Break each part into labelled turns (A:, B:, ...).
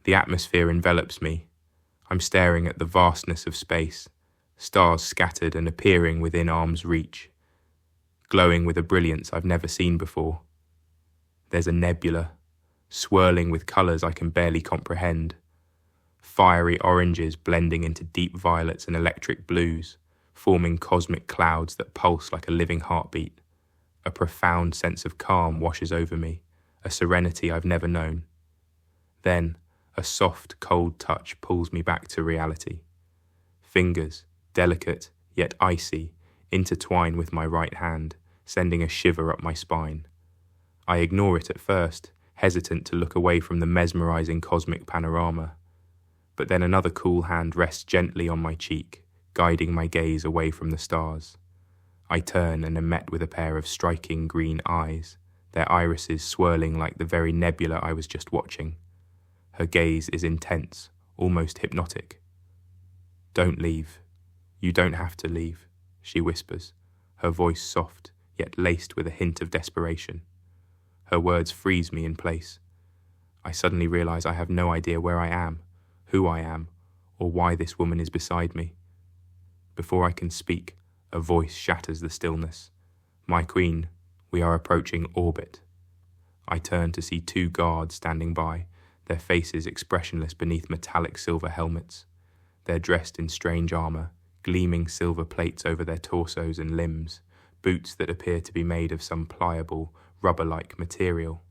A: The atmosphere envelops me. I'm staring at the vastness of space, stars scattered and appearing within arm's reach, glowing with a brilliance I've never seen before. There's a nebula, swirling with colours I can barely comprehend, fiery oranges blending into deep violets and electric blues, forming cosmic clouds that pulse like a living heartbeat. A profound sense of calm washes over me, a serenity I've never known. Then, a soft, cold touch pulls me back to reality. Fingers, delicate yet icy, intertwine with my right hand, sending a shiver up my spine. I ignore it at first, hesitant to look away from the mesmerizing cosmic panorama. But then another cool hand rests gently on my cheek, guiding my gaze away from the stars. I turn and am met with a pair of striking green eyes, their irises swirling like the very nebula I was just watching. Her gaze is intense, almost hypnotic. "Don't leave. You don't have to leave," she whispers, her voice soft, yet laced with a hint of desperation. Her words freeze me in place. I suddenly realize I have no idea where I am, who I am, or why this woman is beside me. Before I can speak, a voice shatters the stillness. "My queen, we are approaching orbit." I turn to see two guards standing by, their faces expressionless beneath metallic silver helmets. They're dressed in strange armor, gleaming silver plates over their torsos and limbs, boots that appear to be made of some pliable, rubber-like material.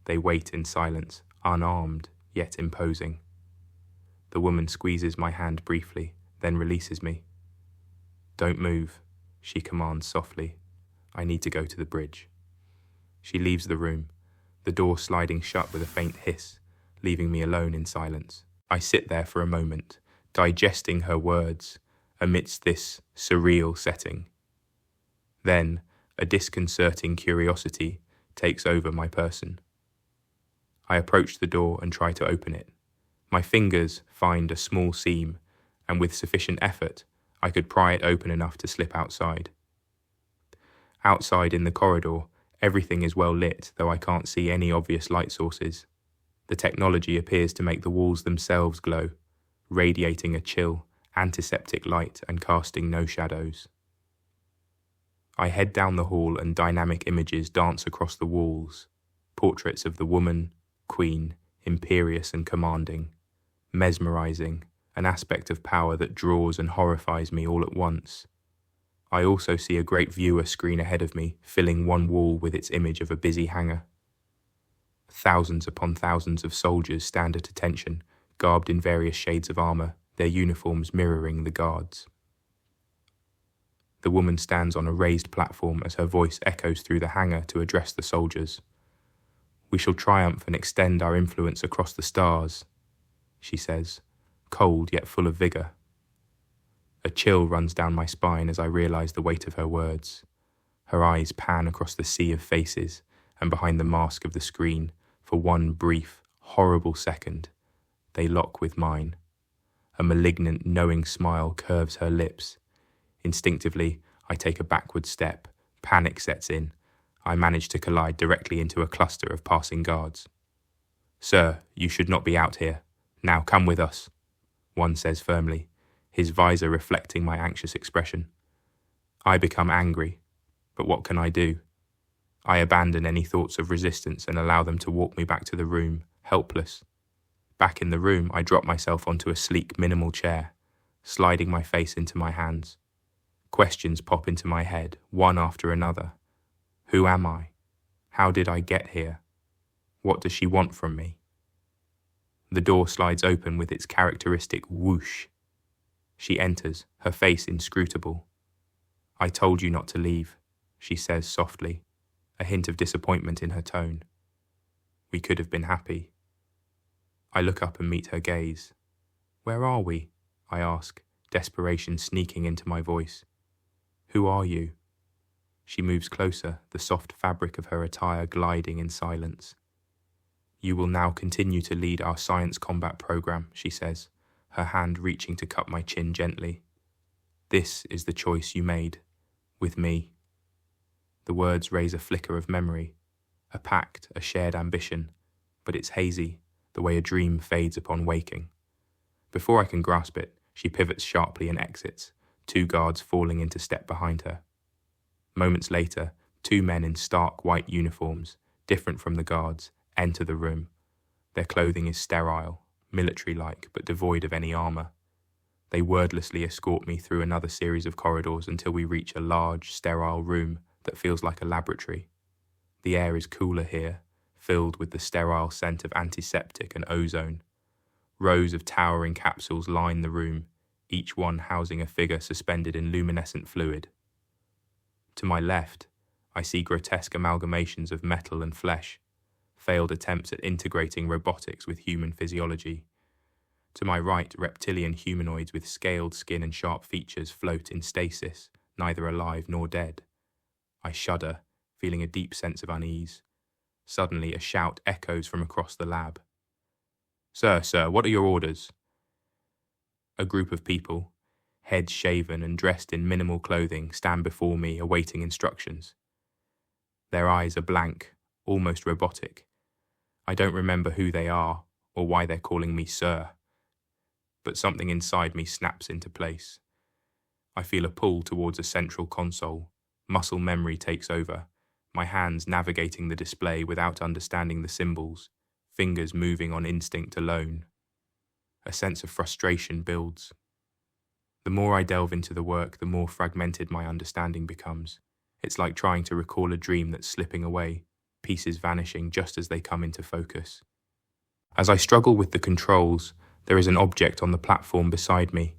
A: They wait in silence, unarmed, yet imposing. The woman squeezes my hand briefly, then releases me. "Don't move," she commands softly. "I need to go to the bridge." She leaves the room, the door sliding shut with a faint hiss, leaving me alone in silence. I sit there for a moment, digesting her words, amidst this surreal setting. Then, a disconcerting curiosity takes over my person. I approach the door and try to open it. My fingers find a small seam, and with sufficient effort, I could pry it open enough to slip outside. Outside in the corridor, everything is well lit, though I can't see any obvious light sources. The technology appears to make the walls themselves glow, radiating a chill, antiseptic light and casting no shadows. I head down the hall and dynamic images dance across the walls, portraits of the woman, queen, imperious and commanding, mesmerizing, an aspect of power that draws and horrifies me all at once. I also see a great viewer screen ahead of me, filling one wall with its image of a busy hangar. Thousands upon thousands of soldiers stand at attention, garbed in various shades of armor, their uniforms mirroring the guards. The woman stands on a raised platform as her voice echoes through the hangar to address the soldiers. "We shall triumph and extend our influence across the stars," she says, cold yet full of vigor. A chill runs down my spine as I realize the weight of her words. Her eyes pan across the sea of faces and behind the mask of the screen for one brief, horrible second. They lock with mine. A malignant, knowing smile curves her lips. Instinctively, I take a backward step. Panic sets in. I manage to collide directly into a cluster of passing guards. "Sir, you should not be out here. Now come with us," one says firmly, his visor reflecting my anxious expression. I become angry, but what can I do? I abandon any thoughts of resistance and allow them to walk me back to the room, helpless. Back in the room, I drop myself onto a sleek, minimal chair, sliding my face into my hands. Questions pop into my head, one after another. Who am I? How did I get here? What does she want from me? The door slides open with its characteristic whoosh. She enters, her face inscrutable. "I told you not to leave," she says softly, a hint of disappointment in her tone. "We could have been happy." I look up and meet her gaze. "Where are we?" I ask, desperation sneaking into my voice. "Who are you?" She moves closer, the soft fabric of her attire gliding in silence. "You will now continue to lead our science combat program," she says, her hand reaching to cup my chin gently. "This is the choice you made, with me." The words raise a flicker of memory, a pact, a shared ambition, but it's hazy, the way a dream fades upon waking. Before I can grasp it, she pivots sharply and exits, 2 guards falling into step behind her. Moments later, 2 men in stark white uniforms, different from the guards, enter the room. Their clothing is sterile, military-like, but devoid of any armor. They wordlessly escort me through another series of corridors until we reach a large, sterile room that feels like a laboratory. The air is cooler here, filled with the sterile scent of antiseptic and ozone. Rows of towering capsules line the room, each one housing a figure suspended in luminescent fluid. To my left, I see grotesque amalgamations of metal and flesh, failed attempts at integrating robotics with human physiology. To my right, reptilian humanoids with scaled skin and sharp features float in stasis, neither alive nor dead. I shudder, feeling a deep sense of unease. Suddenly, a shout echoes from across the lab. Sir, what are your orders?" A group of people, heads shaven and dressed in minimal clothing, stand before me awaiting instructions. Their eyes are blank, almost robotic. I don't remember who they are or why they're calling me sir. But something inside me snaps into place. I feel a pull towards a central console. Muscle memory takes over, my hands navigating the display without understanding the symbols, fingers moving on instinct alone. A sense of frustration builds. The more I delve into the work, the more fragmented my understanding becomes. It's like trying to recall a dream that's slipping away, pieces vanishing just as they come into focus. As I struggle with the controls, there is an object on the platform beside me.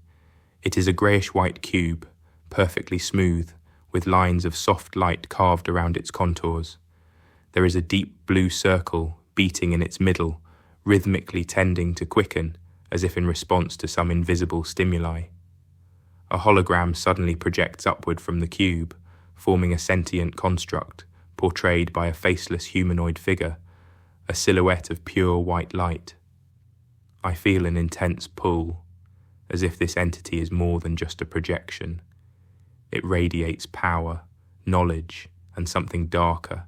A: It is a greyish-white cube, perfectly smooth, with lines of soft light carved around its contours. There is a deep blue circle beating in its middle, rhythmically tending to quicken, as if in response to some invisible stimuli. A hologram suddenly projects upward from the cube, forming a sentient construct, portrayed by a faceless humanoid figure, a silhouette of pure white light. I feel an intense pull, as if this entity is more than just a projection. It radiates power, knowledge, and something darker,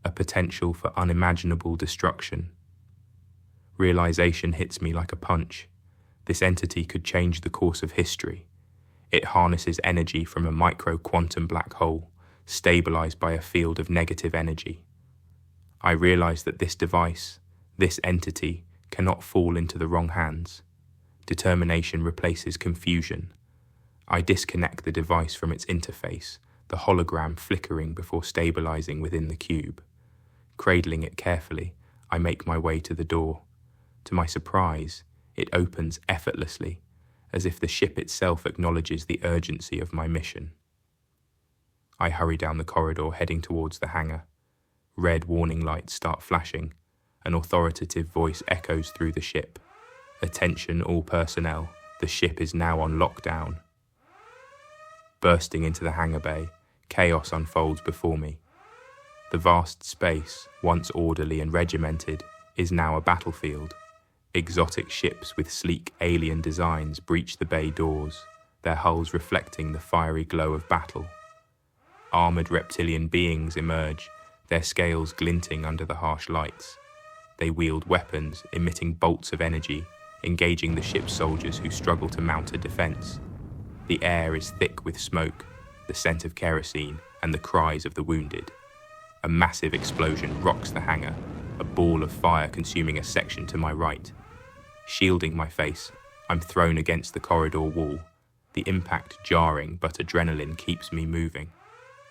A: a potential for unimaginable destruction. Realization hits me like a punch. This entity could change the course of history. It harnesses energy from a micro-quantum black hole, stabilized by a field of negative energy. I realize that this device, this entity, cannot fall into the wrong hands. Determination replaces confusion. I disconnect the device from its interface, the hologram flickering before stabilizing within the cube. Cradling it carefully, I make my way to the door. To my surprise, it opens effortlessly, as if the ship itself acknowledges the urgency of my mission. I hurry down the corridor heading towards the hangar. Red warning lights start flashing. An authoritative voice echoes through the ship. "Attention all personnel, the ship is now on lockdown." Bursting into the hangar bay, chaos unfolds before me. The vast space, once orderly and regimented, is now a battlefield. Exotic ships with sleek alien designs breach the bay doors, their hulls reflecting the fiery glow of battle. Armored reptilian beings emerge, their scales glinting under the harsh lights. They wield weapons, emitting bolts of energy, engaging the ship's soldiers who struggle to mount a defense. The air is thick with smoke, the scent of kerosene, and the cries of the wounded. A massive explosion rocks the hangar, a ball of fire consuming a section to my right. Shielding my face, I'm thrown against the corridor wall, the impact jarring, but adrenaline keeps me moving.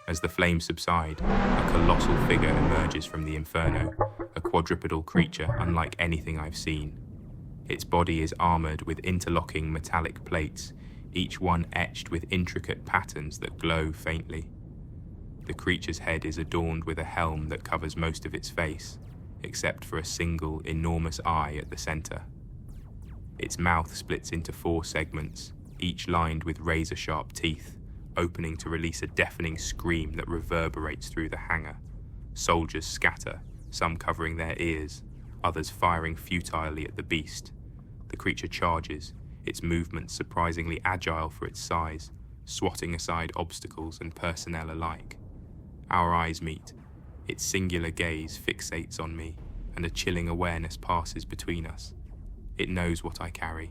A: As the flames subside, a colossal figure emerges from the inferno, a quadrupedal creature unlike anything I've seen. Its body is armored with interlocking metallic plates, each one etched with intricate patterns that glow faintly. The creature's head is adorned with a helm that covers most of its face, except for a single, enormous eye at the center. Its mouth splits into 4 segments, each lined with razor-sharp teeth, opening to release a deafening scream that reverberates through the hangar. Soldiers scatter, some covering their ears, others firing futilely at the beast. The creature charges, its movements surprisingly agile for its size, swatting aside obstacles and personnel alike. Our eyes meet. Its singular gaze fixates on me, and a chilling awareness passes between us. It knows what I carry,